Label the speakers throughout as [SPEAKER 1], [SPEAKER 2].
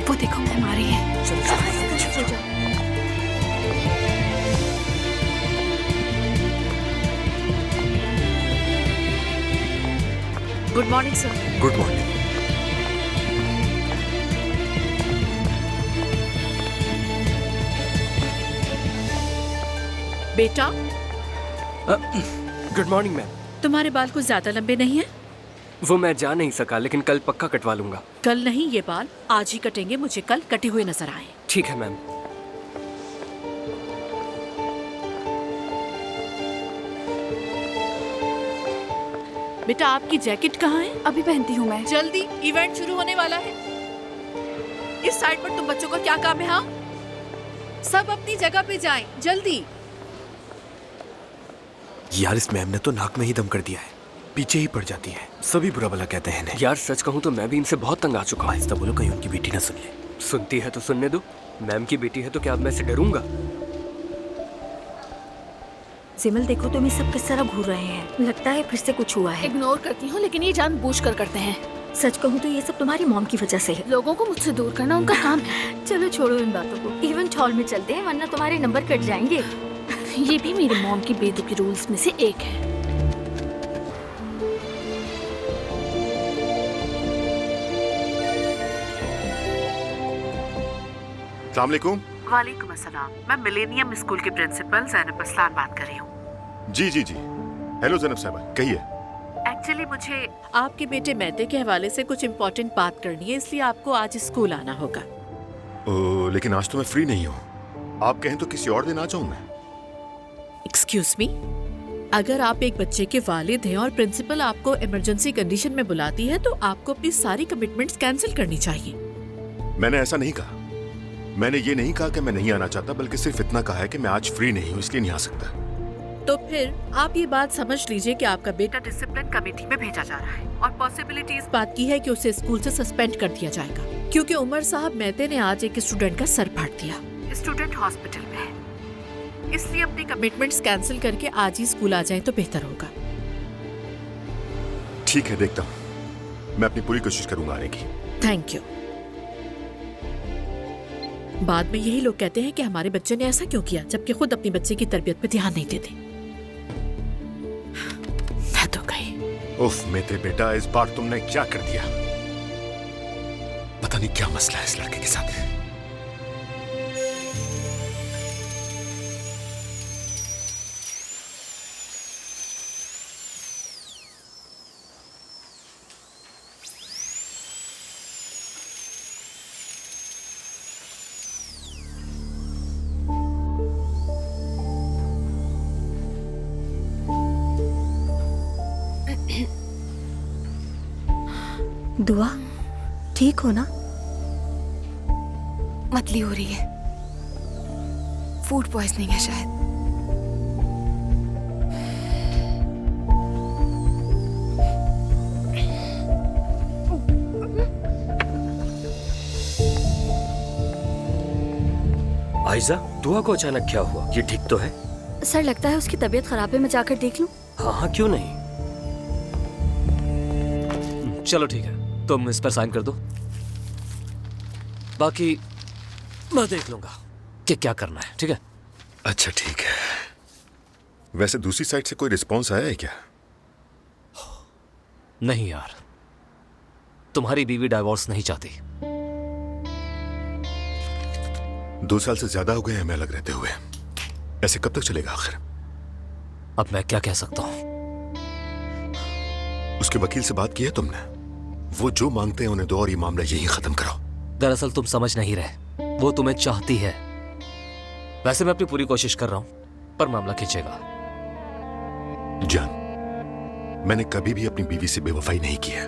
[SPEAKER 1] वो देखो मैम आ रही है।
[SPEAKER 2] Good morning sir.
[SPEAKER 3] Good morning.
[SPEAKER 2] बेटा,
[SPEAKER 4] गुड मॉर्निंग मैम।
[SPEAKER 2] तुम्हारे बाल कुछ ज्यादा लंबे नहीं हैं?
[SPEAKER 4] वो मैं जा नहीं सका, लेकिन कल पक्का कटवा लूंगा।
[SPEAKER 2] कल नहीं, ये बाल आज ही कटेंगे। मुझे कल कटे हुए नजर आए।
[SPEAKER 4] ठीक है मैम।
[SPEAKER 2] बेटा, आपकी जैकेट कहाँ है?
[SPEAKER 1] अभी पहनती हूँ मैं।
[SPEAKER 2] जल्दी, इवेंट शुरू होने वाला है। इस साइड पर तुम बच्चों का क्या काम है? हाँ, सब अपनी जगह पे जाएं, जल्दी।
[SPEAKER 3] यार, इस मैम ने तो नाक में ही दम कर दिया है, पीछे ही पड़ जाती है। सभी बुरा भला कहते हैं इन्हें।
[SPEAKER 4] यार सच कहूँ तो मैं भी इनसे बहुत तंग आ चुका हूँ।
[SPEAKER 3] आहिस्ता बोलो, कहीं उनकी बेटी ना सुन ले।
[SPEAKER 4] सुनती है तो सुनने दो। मैम की बेटी है तो क्या अब मैं इसे डरूंगा?
[SPEAKER 1] सिमल देखो, तुम ये सब किस तरह घूर रहे हैं। लगता है फिर से कुछ हुआ है।
[SPEAKER 5] इग्नोर करती हूँ, लेकिन ये जानबूझकर करते हैं।
[SPEAKER 1] सच कहूँ तो ये सब तुम्हारी मॉम की वजह से है।
[SPEAKER 5] लोगों को मुझसे दूर करना उनका काम है।
[SPEAKER 1] चलो छोड़ो इन बातों को, इवेंट हॉल में चलते हैं, वरना तुम्हारे नंबर कट जाएंगे।
[SPEAKER 5] ये भी मेरी मॉम की बेदुकी रूल्स में से एक है।
[SPEAKER 6] अस्सलाम वालेकुम।
[SPEAKER 2] वालेकुम अस्सलाम। मैं मिलेनियम स्कूल की प्रिंसिपल ज़ैनब असलान बात कर रही हूँ।
[SPEAKER 6] जी जी जी। हेलो जैनब साहबा, कहिए।
[SPEAKER 2] एक्चुअली मुझे आपके बेटे मेहते के हवाले से कुछ इम्पोर्टेंट बात करनी है, इसलिए आपको आज स्कूल आना होगा।
[SPEAKER 6] ओ, लेकिन आज तो मैं फ्री नहीं हूँ। आप कहें तो किसी और दिन आ जाऊँ मैं।
[SPEAKER 2] एक्सक्यूज मी, अगर आप एक बच्चे के वालिद हैं और प्रिंसिपल आपको इमरजेंसी कंडीशन में बुलाती है तो आपको अपनी सारी कमिटमेंट्स कैंसिल करनी चाहिए।
[SPEAKER 6] मैंने ऐसा नहीं कहा। मैंने ये नहीं कहा कि मैं नहीं आना चाहता, बल्कि सिर्फ इतना कहा है कि मैं आज फ्री नहीं हूँ, इसलिए नहीं आ सकता।
[SPEAKER 2] तो फिर आप ये बात समझ लीजिए कि आपका बेटा डिसिप्लिन कमेटी में भेजा जा रहा है और पॉसिबिलिटी इस बात की है कि उसे स्कूल से सस्पेंड कर दिया जाएगा, क्योंकि उमर साहब मेहते ने आज एक स्टूडेंट का सर फाड़ दिया। स्टूडेंट हॉस्पिटल में है, इसलिए अपनी कमिटमेंट्स कैंसिल करके आज ही स्कूल आ जाए तो बेहतर होगा।
[SPEAKER 6] ठीक है, देखता हूँ। मैं अपनी पूरी कोशिश करूंगा आने की।
[SPEAKER 2] Thank you. बाद में यही लोग कहते हैं कि हमारे बच्चे ने ऐसा क्यों किया, जबकि खुद अपनी बच्चे की तरबियत पे ध्यान नहीं देते। मैं तो गई।
[SPEAKER 6] उफ मेरे बेटा, इस बार तुमने क्या कर दिया? पता नहीं क्या मसला है इस लड़के के साथ।
[SPEAKER 1] दुआ, ठीक हो ना?
[SPEAKER 5] मतली हो रही है, फूड पॉइजनिंग है शायद।
[SPEAKER 4] आयजा, दुआ को अचानक क्या हुआ? ये ठीक तो है?
[SPEAKER 1] सर, लगता है उसकी तबीयत खराब है, मैं जाकर देख लूं?
[SPEAKER 4] हाँ हाँ, क्यों नहीं।
[SPEAKER 7] चलो ठीक है, तुम इस पर साइन कर दो, बाकी मैं देख लूंगा कि क्या करना है। ठीक है?
[SPEAKER 6] अच्छा ठीक है। वैसे दूसरी साइड से कोई रिस्पॉन्स आया है क्या?
[SPEAKER 7] नहीं यार, तुम्हारी बीवी डाइवोर्स नहीं चाहती।
[SPEAKER 6] 2 साल से ज्यादा हो गए हमें अलग रहते हुए। ऐसे कब तक चलेगा आखिर?
[SPEAKER 7] अब मैं क्या कह सकता हूं?
[SPEAKER 6] उसके वकील से बात की है तुमने? वो जो मांगते हैं उन्हें दो और ये मामला यहीं खत्म कराओ।
[SPEAKER 7] दरअसल तुम समझ नहीं रहे, वो तुम्हें चाहती है। वैसे मैं अपनी पूरी कोशिश कर रहा हूं, पर मामला खींचेगा।
[SPEAKER 6] जान, मैंने कभी भी अपनी बीवी से बेवफाई नहीं की है।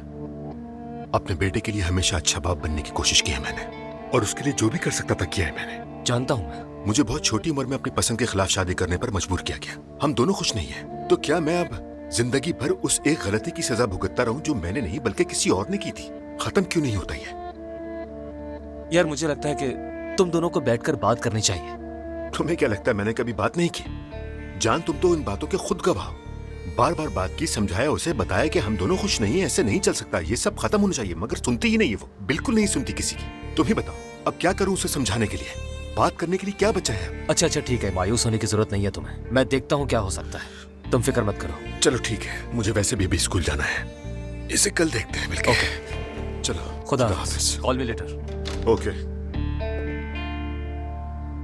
[SPEAKER 6] अपने बेटे के लिए हमेशा अच्छा बाप बनने की कोशिश की है मैंने, और उसके लिए जो भी कर सकता था किया है मैंने।
[SPEAKER 7] जानता हूं मैं।
[SPEAKER 6] मुझे बहुत छोटी उम्र में अपनी पसंद के खिलाफ शादी करने पर मजबूर किया गया। हम दोनों खुश नहीं हैं। तो क्या मैं अब जिंदगी भर उस एक गलती की सजा भुगतता रहूं जो मैंने नहीं बल्कि किसी और ने की थी? खत्म क्यों नहीं होता ये?
[SPEAKER 7] यार मुझे लगता है कि तुम दोनों को बैठकर बात करनी चाहिए।
[SPEAKER 6] तुम्हें क्या लगता है मैंने कभी बात नहीं की? जान, तुम तो इन बातों के खुद गवाह हो। बार बार बात की, समझाया, उसे बताया कि हम दोनों खुश नहीं हैं, ऐसे नहीं चल सकता, ये सब खत्म होना चाहिए, मगर सुनती ही नहीं है। वो बिल्कुल नहीं सुनती किसी की। तुम ही बताओ। अब क्या करूं उसे समझाने के लिए? बात करने के लिए क्या बचा है?
[SPEAKER 7] अच्छा अच्छा ठीक है, मायूस होने की जरूरत नहीं है तुम्हें। मैं देखता हूँ क्या हो सकता है, तुम फिक्र मत करो।
[SPEAKER 6] चलो ठीक है, मुझे वैसे भी अभी स्कूल जाना है, इसे कल देखते हैं मिलके। चलो,
[SPEAKER 7] खुदा
[SPEAKER 6] हाफिज।
[SPEAKER 7] हाफिज, कॉल मी लेटर।
[SPEAKER 6] ओके।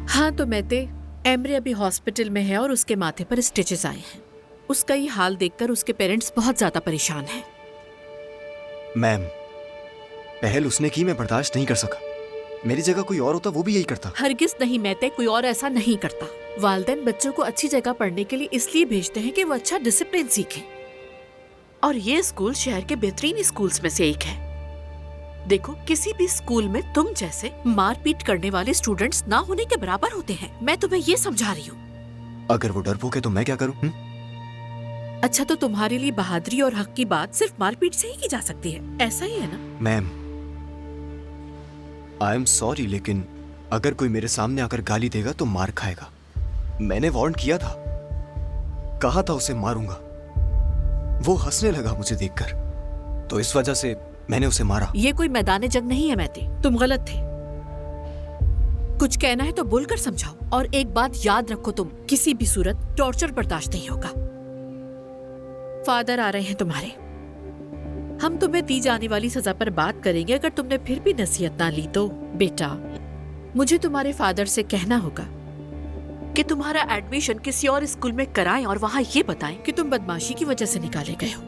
[SPEAKER 2] हाँ तो मैते, एमरे अभी हॉस्पिटल में है और उसके माथे पर स्टिचेस आए हैं। उसका ये हाल देखकर उसके पेरेंट्स बहुत ज्यादा परेशान हैं।
[SPEAKER 8] मैम, पहल उसने की, मैं बर्दाश्त नहीं कर सका। मेरी जगह कोई और होता वो भी यही करता।
[SPEAKER 2] हरगिज नहीं मैते, कोई और ऐसा नहीं करता। वालिदैन बच्चों को अच्छी जगह पढ़ने के लिए इसलिए भेजते हैं कि वो अच्छा डिसिप्लिन सीखें। और ये स्कूल शहर के बेहतरीन स्कूल्स में से एक है। देखो, किसी भी स्कूल में तुम जैसे मारपीट करने वाले स्टूडेंट्स ना होने के बराबर होते हैं। मैं तुम्हें ये समझा रही हूँ।
[SPEAKER 8] अगर वो डरपोक है तो मैं क्या करूँ?
[SPEAKER 2] अच्छा तो तुम्हारे लिए बहादुरी और हक की बात सिर्फ मारपीट से ही की जा सकती है, ऐसा ही है ना?
[SPEAKER 8] मैम, आई एम सॉरी, लेकिन अगर कोई मेरे सामने आकर गाली देगा तो मार खाएगा। मैंने वार्न किया था, कहा था उसे मारूंगा। वो हंसने लगा मुझे देखकर, तो इस वजह से मैंने उसे मारा।
[SPEAKER 2] ये कोई मैदान जंग नहीं है मैते, तुम गलत थे। कुछ कहना है तो बोलकर समझाओ। और एक बात याद रखो, तुम किसी भी सूरत टॉर्चर बर्दाश्त नहीं होगा। फादर आ रहे हैं तुम्हारे, हम तुम्हें दी जाने वाली सजा पर बात करेंगे। अगर तुमने फिर भी नसीहत ना ली तो बेटा, मुझे तुम्हारे फादर से कहना होगा कि तुम्हारा एडमिशन किसी और स्कूल में कराएं और वहाँ ये बताएं कि तुम बदमाशी की वजह से निकाले गए हो।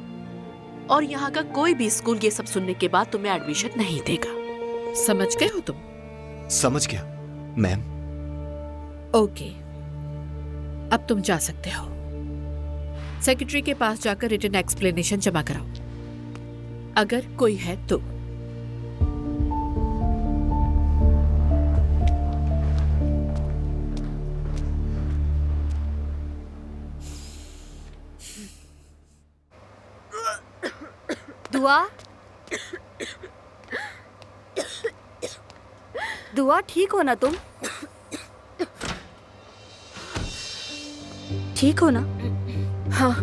[SPEAKER 2] और यहाँ का कोई भी स्कूल ये सब सुनने के बाद तुम्हें एडमिशन नहीं देगा। समझ गए हो तुम?
[SPEAKER 8] समझ गया मैम।
[SPEAKER 2] ओके, अब तुम जा सकते हो। सेक्रेटरी के पास जाकर रिटन एक्सप्लेनेशन जमा कराओ, अगर कोई है तो।
[SPEAKER 1] दुआ, दुआ ठीक हो ना तुम? ठीक हो ना?
[SPEAKER 5] हाँ।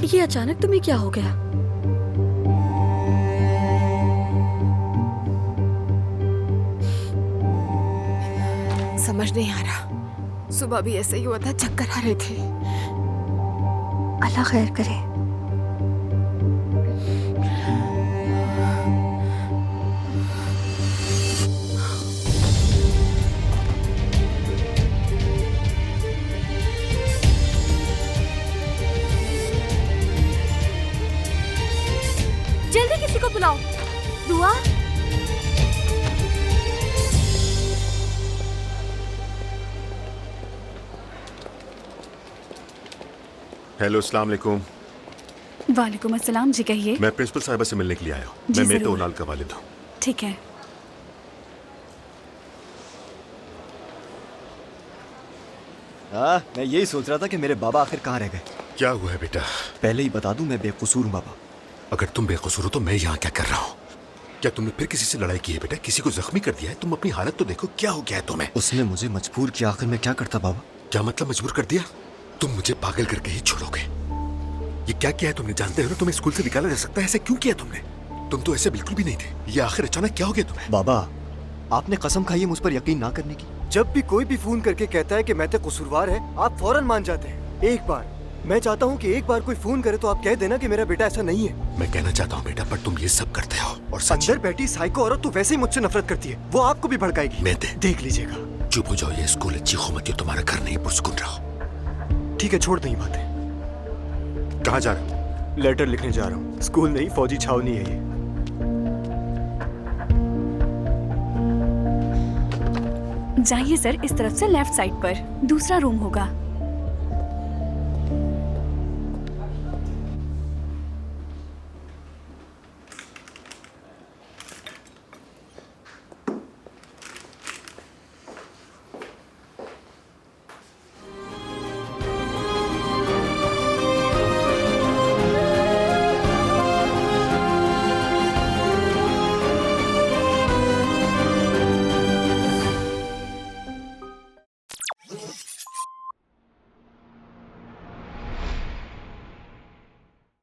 [SPEAKER 1] ये अचानक तुम्हें क्या हो गया?
[SPEAKER 5] समझ नहीं आ रहा, सुबह भी ऐसे ही हुआ था, चक्कर आ रहे थे।
[SPEAKER 1] अल्लाह खैर करे। जल्दी किसी को बुलाओ। दुआ,
[SPEAKER 6] हेलो, अस्सलाम वालेकुम।
[SPEAKER 9] वालेकुम अस्सलाम जी, कहिए।
[SPEAKER 6] मैं प्रिंसिपल साहिबा से मिलने के लिए आया हूँ।
[SPEAKER 9] जी,
[SPEAKER 6] मैं मेतो
[SPEAKER 9] जरूर।
[SPEAKER 6] उनाल का वालिद हूँ।
[SPEAKER 9] ठीक है।
[SPEAKER 8] मैं यही सोच रहा था कि मेरे बाबा आखिर कहाँ रह गए।
[SPEAKER 6] क्या हुआ है बेटा?
[SPEAKER 8] पहले ही बता दूं, मैं बेकसूर हूँ बाबा।
[SPEAKER 6] अगर तुम बेकसूर हो तो मैं यहाँ क्या कर रहा हूँ? क्या तुमने फिर किसी से लड़ाई की है बेटा? किसी को जख्मी कर दिया है? तुम अपनी हालत तो देखो, क्या हो गया है तुम्हें?
[SPEAKER 8] उसने मुझे मजबूर किया, आखिर मैं क्या करता बाबा?
[SPEAKER 6] क्या मतलब मजबूर कर दिया? तुम मुझे पागल करके ही छोड़ोगे? ये क्या किया है तुमने? जानते हो ना तुम्हें स्कूल से निकाला जा सकता है। ऐसे क्यों किया तुमने? तुम तो ऐसे बिल्कुल भी नहीं थे। ये आखिर अचानक क्या हो गया तुम्हें?
[SPEAKER 8] बाबा, आपने कसम खाई है मुझ पर यकीन ना करने की।
[SPEAKER 10] जब भी कोई भी फोन करके कहता है कि मैं तो कसूरवार है, आप फौरन मान जाते हैं। एक बार मैं चाहता हूँ कि एक बार कोई फोन करे तो आप कह देना कि मेरा बेटा ऐसा नहीं है।
[SPEAKER 6] मैं कहना चाहता हूँ बेटा, पर तुम ये सब करते हो और सच।
[SPEAKER 10] अंदर बैठी साइको औरत तो वैसे ही मुझसे नफरत करती है, वो आपको भी भड़काएगी।
[SPEAKER 6] मैं
[SPEAKER 10] देख लीजिएगा।
[SPEAKER 6] चुप हो जाओ, ये स्कूल अच्छी खुमत है, तुम्हारा घर नहीं, पुरसुकून रहो।
[SPEAKER 10] ठीक है, छोड़ दो ये बातें।
[SPEAKER 6] कहाँ जा रहे हो?
[SPEAKER 10] लेटर लिखने जा रहा हूँ। स्कूल नहीं, फौजी छावनी है ये।
[SPEAKER 9] जाइए सर, इस तरफ से लेफ्ट साइड पर दूसरा रूम होगा।